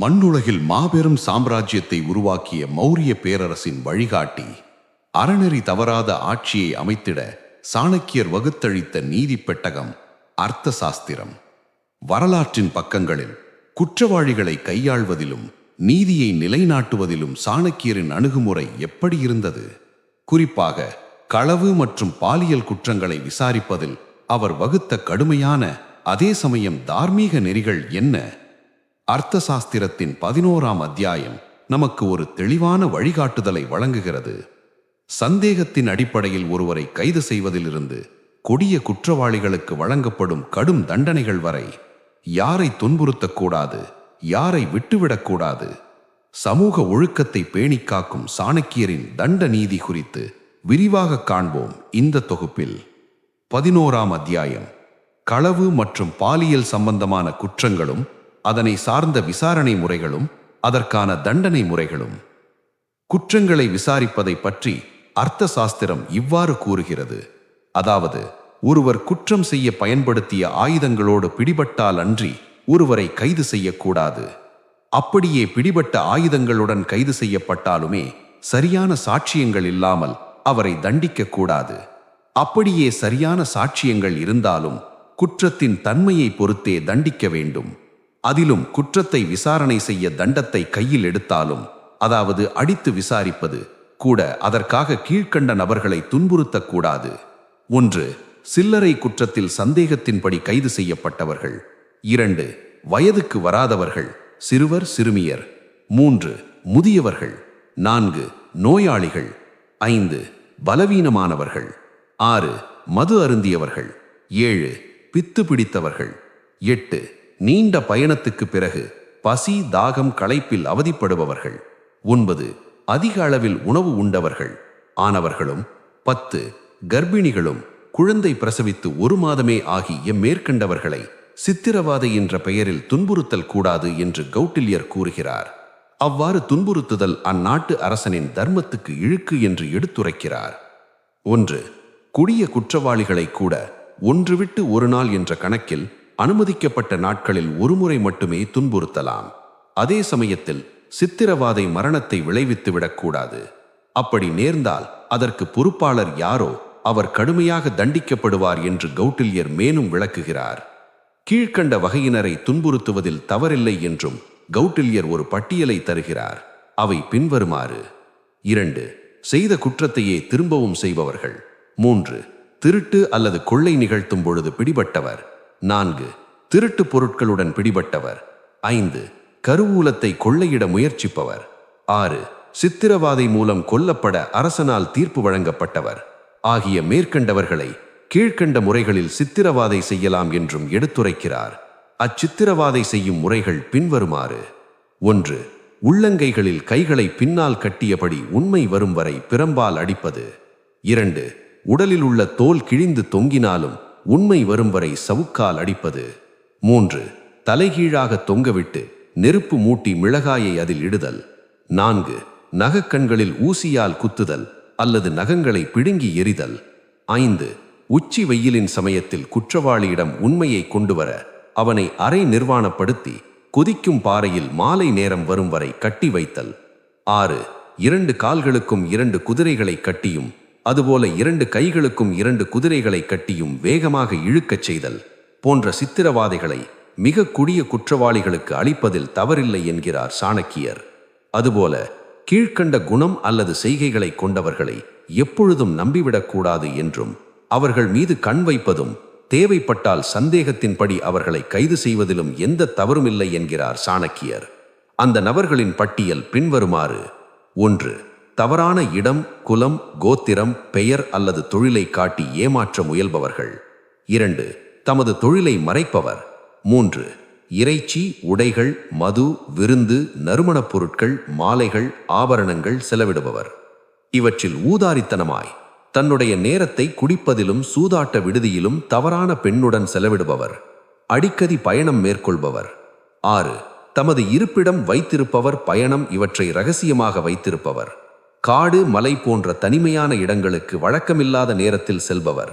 மண்ணுலகில் மாபெரும் சாம்ராஜ்யத்தை உருவாக்கிய மௌரிய பேரரசின் வழிகாட்டி, அறநெறி தவறாத ஆட்சியை அமைத்திட சாணக்கியர் வகுத்தளித்த நீதி பெட்டகம் அர்த்த சாஸ்திரம். வரலாற்றின் பக்கங்களில் குற்றவாளிகளை கையாள்வதிலும் நீதியை நிலைநாட்டுவதிலும் சாணக்கியரின் அணுகுமுறை எப்படி இருந்தது? குறிப்பாக களவு மற்றும் பாலியல் குற்றங்களை விசாரிப்பதில் அவர் வகுத்த கடுமையான அதே சமயம் தார்மீக நெறிகள் என்ன? அர்த்த சாஸ்திரத்தின் 11ஆம் அத்தியாயம் நமக்கு ஒரு தெளிவான வழிகாட்டுதலை வழங்குகிறது. சந்தேகத்தின் அடிப்படையில் ஒருவரை கைது செய்வதிலிருந்து கொடிய குற்றவாளிகளுக்கு வழங்கப்படும் கடும் தண்டனைகள் வரை, யாரை துன்புறுத்தக்கூடாது, யாரை விட்டுவிடக்கூடாது, சமூக ஒழுக்கத்தை பேணிக் காக்கும் சாணக்கியரின் தண்ட நீதி குறித்து விரிவாக காண்போம் இந்த தொகுப்பில். 11ஆம் அத்தியாயம் களவு மற்றும் பாலியல் சம்பந்தமான குற்றங்களும் அதனை சார்ந்த விசாரணை முறைகளும் அதற்கான தண்டனை முறைகளும். குற்றங்களை விசாரிப்பதை பற்றி அர்த்த சாஸ்திரம் இவ்வாறு கூறுகிறது. அதாவது, ஒருவர் குற்றம் செய்ய பயன்படுத்திய ஆயுதங்களோடு பிடிபட்டால் அன்றி ஒருவரை கைது செய்யக்கூடாது. அப்படியே பிடிபட்ட ஆயுதங்களுடன் கைது செய்யப்பட்டாலுமே சரியான சாட்சியங்கள் இல்லாமல் அவரை தண்டிக்க கூடாது. அப்படியே சரியான சாட்சியங்கள் இருந்தாலும் குற்றத்தின் தன்மையை பொறுத்தே தண்டிக்க வேண்டும். அதிலும் குற்றத்தை விசாரணை செய்ய தண்டத்தை கையில் எடுத்தாலும், அதாவது அடித்து விசாரிப்பது கூட, அதற்காக கீழ்க்கண்ட நபர்களை துன்புறுத்தக்கூடாது. 1. சில்லறை குற்றத்தில் சந்தேகத்தின்படி கைது செய்யப்பட்டவர்கள். 2. வயதுக்கு வராதவர்கள், சிறுவர் சிறுமியர். 3. முதியவர்கள். 4. நோயாளிகள். 5. பலவீனமானவர்கள். 6. மது அருந்தியவர்கள். 7. பித்து பிடித்தவர்கள். 8. நீண்ட பயணத்துக்கு பிறகு பசி தாகம் களைப்பில் அவதிப்படுபவர்கள். 9. அதிக அளவில் உணவு உண்டவர்கள் ஆனவர்களும். 10. கர்ப்பிணிகளும் குழந்தை பிரசவித்து 1 மாதமே ஆகிய மேற்கண்டவர்களை சித்திரவாதை என்ற பெயரில் துன்புறுத்தல் கூடாது என்று கௌட்டில்யர் கூறுகிறார். அவ்வாறு துன்புறுத்துதல் அந்நாட்டு அரசனின் தர்மத்துக்கு இழுக்கு என்று எடுத்துரைக்கிறார். 1. கொடிய குற்றவாளிகளை கூட 1 விட்டு 1 நாள் என்ற கணக்கில் அனுமதிக்கப்பட்ட நாட்களில் 1 முறை மட்டுமே துன்புறுத்தலாம். அதே சமயத்தில் சித்திரவாதை மரணத்தை விளைவித்து விடக்கூடாது. அப்படி நேர்ந்தால் அதற்கு பொறுப்பாளர் யாரோ அவர் கடுமையாக தண்டிக்கப்படுவார் என்று கௌட்டில்யர் மேலும் விளக்குகிறார். கீழ்க்கண்ட வகையினரை துன்புறுத்துவதில் தவறில்லை என்றும் கௌட்டில்யர் ஒரு பட்டியலை தருகிறார். அவை பின்வருமாறு: 2. செய்த குற்றத்தையே திரும்பவும் செய்பவர்கள். 3. திருட்டு அல்லது கொள்ளை நிகழ்த்தும் பொழுது பிடிபட்டவர். 4. திருட்டு பொருட்களுடன் பிடிபட்டவர். 5. கருவூலத்தை கொள்ளையிட முயற்சிப்பவர். 6. சித்திரவாதை மூலம் கொல்லப்பட அரசனால் தீர்ப்பு வழங்கப்பட்டவர் ஆகிய மேற்கண்டவர்களை கீழ்க்கண்ட முறைகளில் சித்திரவாதை செய்யலாம் என்றும் எடுத்துரைக்கிறார். அச்சித்திரவாதை செய்யும் முறைகள் பின்வருமாறு: 1. உள்ளங்கைகளில் கைகளை பின்னால் கட்டியபடி உண்மை வரும் வரை பிரம்பால் அடிப்பது. 2. உடலில் உள்ள தோல் கிழிந்து தொங்கினாலும் உண்மை வரும் வரை சவுக்கால் அடிப்பது. 3. தலைகீழாக தொங்கவிட்டு நெருப்பு மூட்டி மிளகாயை அதில் இடுதல். 4. நகக்கண்களில் ஊசியால் குத்துதல் அல்லது நகங்களை பிடுங்கி எறிதல். 5. உச்சி வெயிலின் சமயத்தில் குற்றவாளியிடம் உண்மையை கொண்டுவர அவனை அரை நிர்வாணப்படுத்தி கொதிக்கும் பாறையில் மாலை நேரம் வரும் வரை கட்டி வைத்தல். 6. 2 கால்களுக்கும் 2 குதிரைகளை கட்டியும் அதுபோல 2 கைகளுக்கும் 2 குதிரைகளை கட்டியும் வேகமாக இழுக்கச் செய்தல் போன்ற சித்திரவாதைகளை மிக கொடிய குற்றவாளிகளுக்கு அளிப்பதில் தவறில்லை என்கிறார் சாணக்கியர். அதுபோல கீழ்க்கண்ட குணம் அல்லது செய்கைகளை கொண்டவர்களை எப்பொழுதும் நம்பிவிடக்கூடாது என்றும் அவர்கள் மீது கண் வைப்பதும் தேவைப்பட்டால் சந்தேகத்தின்படி அவர்களை கைது செய்வதிலும் எந்த தவறுமில்லை என்கிறார் சாணக்கியர். அந்த நபர்களின் பட்டியல் பின்வருமாறு: 1. தவறான இடம், குலம், கோத்திரம், பெயர் அல்லது தொழிலை காட்டி ஏமாற்ற முயல்பவர்கள். 2. தமது தொழிலை மறைப்பவர். 3. இறைச்சி, உடைகள், மது, விருந்து, நறுமணப் பொருட்கள், மாலைகள், ஆபரணங்கள் செலவிடுபவர். இவற்றில் ஊதாரித்தனமாய் தன்னுடைய நேரத்தை குடிப்பதிலும் சூதாட்ட விடுதியிலும் தவறான பெண்ணுடன் செலவிடுபவர். அடிக்கடி பயணம் மேற்கொள்பவர். 6. தமது இருப்பிடம் வைத்திருப்பவர், பயணம் இவற்றை இரகசியமாக வைத்திருப்பவர். காடு, மலை போன்ற தனிமையான இடங்களுக்கு வழக்கமில்லாத நேரத்தில் செல்பவர்.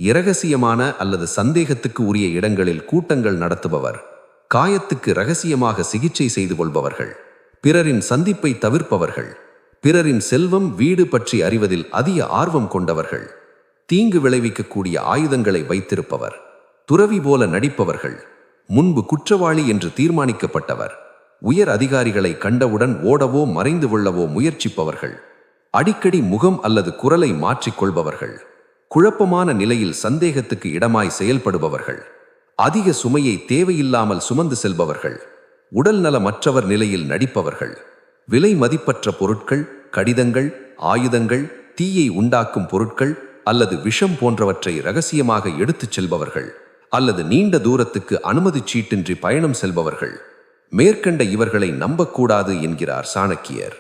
இரகசியமான அல்லது சந்தேகத்துக்கு உரிய இடங்களில் கூட்டங்கள் நடத்துபவர். காயத்துக்கு இரகசியமாக சிகிச்சை செய்து கொள்பவர்கள், பிறரின் சந்திப்பை தவிர்ப்பவர்கள், பிறரின் செல்வம் வீடு பற்றி அறிவதில் அதிக ஆர்வம் கொண்டவர்கள், தீங்கு விளைவிக்கக்கூடிய ஆயுதங்களை வைத்திருப்பவர், துறவி போல நடிப்பவர்கள், முன்பு குற்றவாளி என்று தீர்மானிக்கப்பட்டவர், உயர் அதிகாரிகளை கண்டவுடன் ஓடவோ மறைந்து கொள்ளவோ முயற்சிப்பவர்கள், அடிக்கடி முகம் அல்லது குரலை மாற்றிக்கொள்பவர்கள், குழப்பமான நிலையில் சந்தேகத்துக்கு இடமாய் செயல்படுபவர்கள், அதிக சுமையை தேவையில்லாமல் சுமந்து செல்பவர்கள், உடல் நலமற்றவர் நிலையில் நடிப்பவர்கள், விலை மதிப்பற்ற பொருட்கள், கடிதங்கள், ஆயுதங்கள், தீயை உண்டாக்கும் பொருட்கள் அல்லது விஷம் போன்றவற்றை இரகசியமாக எடுத்துச் செல்பவர்கள், அல்லது நீண்ட தூரத்துக்கு அனுமதி சீட்டின்றி பயணம் செல்பவர்கள், மேற்கண்ட இவர்களை நம்பக்கூடாது என்கிறார் சாணக்கியர்.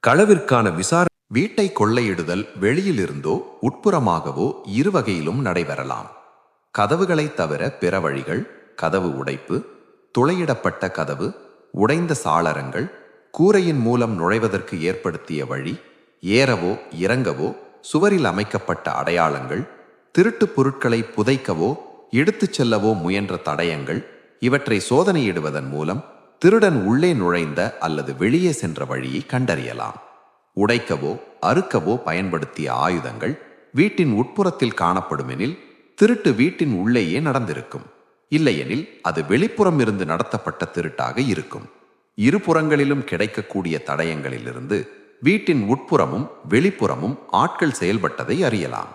களவிற்கான விசாரணை. வீட்டை கொள்ளையிடுதல் வெளியிலிருந்தோ உட்புறமாகவோ இரு வகையிலும் நடைபெறலாம். கதவுகளைத் தவிர பிற வழிகள், கதவு உடைப்பு, துளையிடப்பட்ட கதவு, உடைந்த சாளரங்கள், கூரையின் மூலம் நுழைவதற்கு ஏற்படுத்திய வழி, ஏறவோ இறங்கவோ சுவரில் அமைக்கப்பட்ட அடையாளங்கள், திருட்டுப் பொருட்களை புதைக்கவோ எடுத்துச் செல்லவோ முயன்ற தடயங்கள், இவற்றை சோதனையிடுவதன் மூலம் திருடன் உள்ளே நுழைந்த அல்லது வெளியே சென்ற வழியை கண்டறியலாம். உடைக்கவோ அறுக்கவோ பயன்படுத்திய ஆயுதங்கள் வீட்டின் உட்புறத்தில் காணப்படுமெனில் திருட்டு வீட்டின் உள்ளேயே நடந்திருக்கும். இல்லையெனில் அது வெளிப்புறம் இருந்து நடத்தப்பட்ட திருட்டாக இருக்கும். இருபுறங்களிலும் கிடைக்கக்கூடிய தடயங்களிலிருந்து வீட்டின் உட்புறமும் வெளிப்புறமும் ஆட்கள் செயல்பட்டதை அறியலாம்.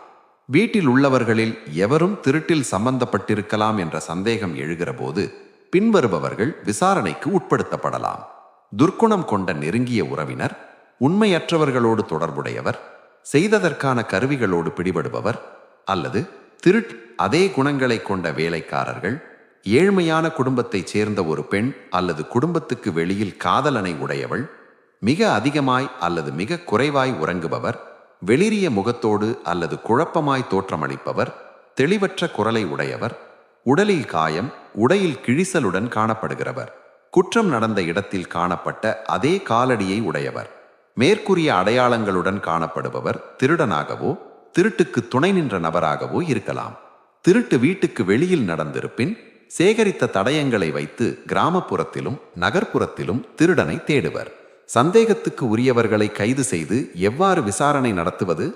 வீட்டில் உள்ளவர்களில் எவரும் திருட்டில் சம்பந்தப்பட்டிருக்கலாம் என்ற சந்தேகம் எழுகிற போது பின்வருபவர்கள் விசாரணைக்கு உட்படுத்தப்படலாம். துர்க்குணம் கொண்ட நெருங்கிய உறவினர், உண்மையற்றவர்களோடு தொடர்புடையவர், செய்ததற்கான கருவிகளோடு பிடிபடுபவர், அல்லது அதே குணங்களை கொண்ட வேலைக்காரர்கள், ஏழ்மையான குடும்பத்தைச் சேர்ந்த ஒரு பெண் அல்லது குடும்பத்துக்கு வெளியில் காதலனை உடையவள், மிக அதிகமாய் அல்லது மிக குறைவாய் உறங்குபவர், வெளிரிய முகத்தோடு அல்லது குழப்பமாய் தோற்றமளிப்பவர், தெளிவற்ற குரலை உடையவர், உடலில் காயம், உடையில் கிழிசலுடன் காணப்படுகிறவர், குற்றம் நடந்த இடத்தில் காணப்பட்ட அதே காலடியை உடையவர், மேற்கூறிய அடையாளங்களுடன் காணப்படுபவர் திருடனாகவோ திருட்டுக்கு துணை நின்ற நபராகவோ இருக்கலாம். திருட்டு வீட்டுக்கு வெளியில் நடந்திருப்பின் சேகரித்த தடயங்களை வைத்து கிராமப்புறத்திலும் நகர்ப்புறத்திலும் திருடனை தேடுவர். சந்தேகத்துக்கு உரியவர்களை கைது செய்து எவ்வாறு விசாரணை நடத்துவது?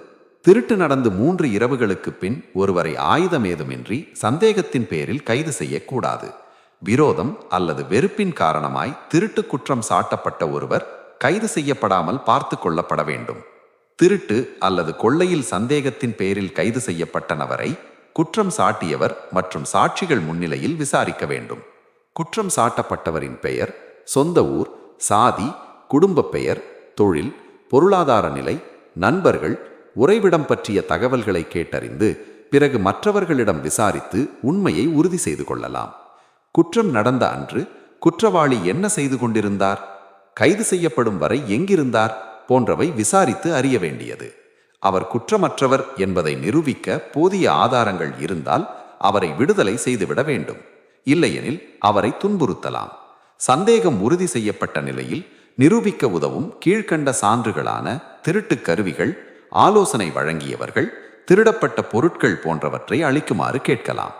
திருட்டு நடந்து 3 இரவுகளுக்கு பின் ஒருவரை ஆயுதம் ஏதுமின்றி சந்தேகத்தின் பேரில் கைது செய்யக்கூடாது. விரோதம் அல்லது வெறுப்பின் காரணமாய் திருட்டு குற்றம் சாட்டப்பட்ட ஒருவர் கைது செய்யப்படாமல் பார்த்து கொள்ளப்பட வேண்டும். திருட்டு அல்லது கொள்ளையில் சந்தேகத்தின் பேரில் கைது செய்யப்பட்ட நபரை குற்றம் சாட்டியவர் மற்றும் சாட்சிகள் முன்னிலையில் விசாரிக்க வேண்டும். குற்றம் சாட்டப்பட்டவரின் பெயர், சொந்த ஊர், சாதி, குடும்ப பெயர், தொழில், பொருளாதார நிலை, நண்பர்கள், உறைவிடம் பற்றிய தகவல்களை கேட்டறிந்து பிறகு மற்றவர்களிடம் விசாரித்து உண்மையை உறுதி செய்து கொள்ளலாம். குற்றம் நடந்த அன்று குற்றவாளி என்ன செய்து கொண்டிருந்தார், கைது செய்யப்படும் வரை எங்கிருந்தார் போன்றவை விசாரித்து அறிய வேண்டியது. அவர் குற்றமற்றவர் என்பதை நிரூபிக்க போதிய ஆதாரங்கள் இருந்தால் அவரை விடுதலை செய்துவிட வேண்டும். இல்லையெனில் அவரை துன்புறுத்தலாம். சந்தேகம் உறுதி செய்யப்பட்ட நிலையில் நிரூபிக்க உதவும் கீழ்க்கண்ட சான்றுகளான திருட்டு கருவிகள், ஆலோசனை வழங்கியவர்கள், திருடப்பட்ட பொருட்கள் போன்றவற்றை அளிக்குமாறு கேட்கலாம்.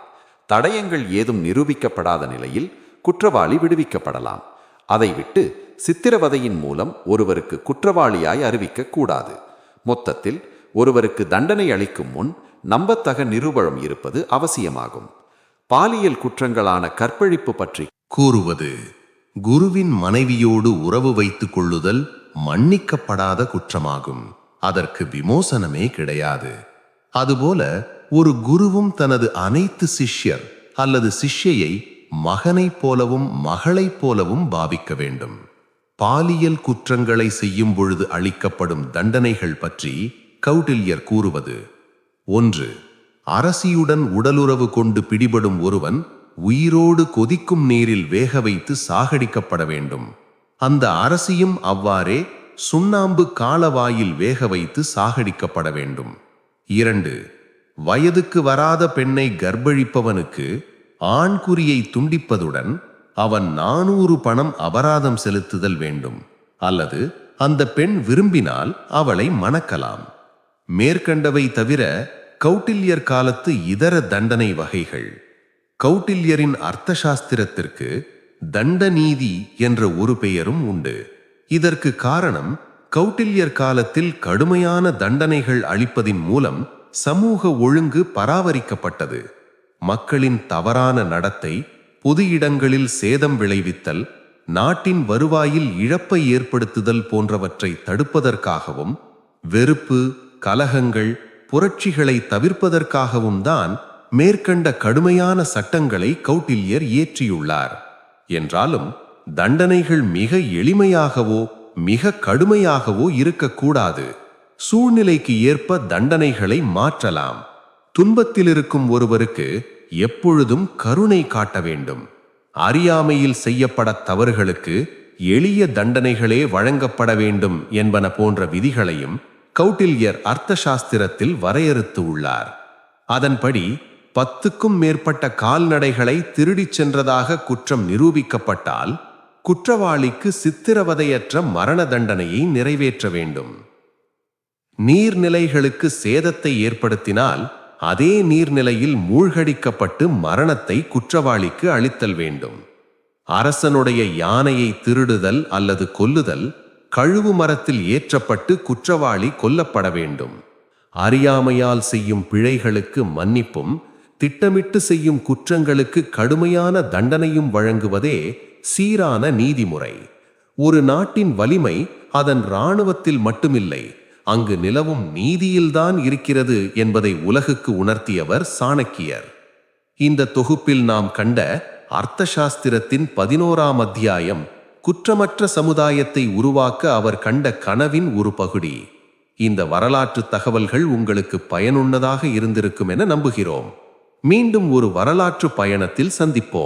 தடயங்கள் ஏதும் நிரூபிக்கப்படாத நிலையில் குற்றவாளி விடுவிக்கப்படலாம். அதை விட்டு சித்திரவதையின் மூலம் ஒருவருக்கு குற்றவாளியாய் அறிவிக்க கூடாது. மொத்தத்தில் ஒருவருக்கு தண்டனை அளிக்கும் முன் நம்பத்தக நிரூபணம் இருப்பது அவசியமாகும். பாலியல் குற்றங்களான கற்பழிப்பு பற்றி கூறுவது. குருவின் மனைவியோடு உறவு வைத்துக் கொள்ளுதல் மன்னிக்கப்படாத குற்றமாகும். அதற்கு விமோசனமே கிடையாது. அதுபோல ஒரு குருவும் தனது அனைத்து சிஷ்யர் அல்லது சிஷ்யை மகனைப் போலவும் மகளைப் போலவும் பாவிக்க வேண்டும். பாலியல் குற்றங்களை செய்யும் பொழுது அளிக்கப்படும் தண்டனைகள் பற்றி கௌடில்யர் கூறுவது. 1. அரசியுடன் உடலுறவு கொண்டு பிடிபடும் ஒருவன் உயிரோடு கொதிக்கும் நீரில் வேக வைத்து சாகடிக்கப்பட வேண்டும். அந்த அரசியும் அவ்வாறே சுண்ணாம்பு காலவாயில் வேக வைத்து சாகடிக்கப்பட வேண்டும். 2. வயதுக்கு வராத பெண்ணை கர்ப்பழிப்பவனுக்கு ஆண்குறியை துண்டிப்பதுடன் அவன் 400 பணம் அபராதம் செலுத்துதல் வேண்டும். அல்லது அந்த பெண் விரும்பினால் அவளை மணக்கலாம். மேற்கண்டவை தவிர கௌடில்யர் காலத்து இதர தண்டனை வகைகள். கௌடில்யரின் அர்த்தசாஸ்திரத்திற்கு தண்டநீதி என்ற ஒரு பெயரும் உண்டு. இதற்கு காரணம் கௌடில்யர் காலத்தில் கடுமையான தண்டனைகள் அளிப்பதின் மூலம் சமூக ஒழுங்கு பராமரிக்கப்பட்டது. மக்களின் தவறான நடத்தை, பொது இடங்களில் சேதம் விளைவித்தல், நாட்டின் வருவாயில் இழப்பை ஏற்படுத்துதல் போன்றவற்றை தடுப்பதற்காகவும் வெறுப்பு, கலகங்கள், புரட்சிகளை தவிர்ப்பதற்காகவும் தான் மேற்கண்ட கடுமையான சட்டங்களை கௌடில்யர் இயற்றியுள்ளார். என்றாலும் தண்டனைகள் மிக எளிமையாகவோ மிக கடுமையாகவோ இருக்கக்கூடாது. சூழ்நிலைக்கு ஏற்ப தண்டனைகளை மாற்றலாம். துன்பத்தில் இருக்கும் ஒருவருக்கு எப்பொழுதும் கருணை காட்ட வேண்டும். அறியாமையில் செய்யப்பட தவறுகளுக்கு எளிய தண்டனைகளே வழங்கப்பட வேண்டும் என்பன போன்ற விதிகளையும் கௌடில்யர் அர்த்தசாஸ்திரத்தில் வரையறுத்து உள்ளார். அதன்படி 10க்கும் மேற்பட்ட கால்நடைகளை திருடிச் சென்றதாக குற்றம் நிரூபிக்கப்பட்டால் குற்றவாளிக்கு சித்திரவதையற்ற மரண தண்டனையை நிறைவேற்ற வேண்டும். நீர்நிலைகளுக்கு சேதத்தை ஏற்படுத்தினால் அதே நீர்நிலையில் மூழ்கடிக்கப்பட்டு மரணத்தை குற்றவாளிக்கு அளித்தல் வேண்டும். அரசனுடைய யானையை திருடுதல் அல்லது கொல்லுதல் கழுவு மரத்தில் ஏற்றப்பட்டு குற்றவாளி கொல்லப்பட வேண்டும். அறியாமையால் செய்யும் பிழைகளுக்கு மன்னிப்பும் திட்டமிட்டு செய்யும் குற்றங்களுக்கு கடுமையான தண்டனையும் வழங்குவதே சீரான நீதிமுறை. ஒரு நாட்டின் வலிமை அதன் இராணுவத்தில் மட்டுமில்லை, அங்கு நிலவும் நீதியில்தான் இருக்கிறது என்பதை உலகுக்கு உணர்த்தியவர் சாணக்கியர். இந்த தொகுப்பில் நாம் கண்ட அர்த்தசாஸ்திரத்தின் 11ஆம் அத்தியாயம் குற்றமற்ற சமுதாயத்தை உருவாக்க அவர் கண்ட கனவின் ஒரு பகுதி. இந்த வரலாற்று தகவல்கள் உங்களுக்கு பயனுள்ளதாக இருந்திருக்கும் என நம்புகிறோம். மீண்டும் ஒரு வரலாற்று பயணத்தில் சந்திப்போம்.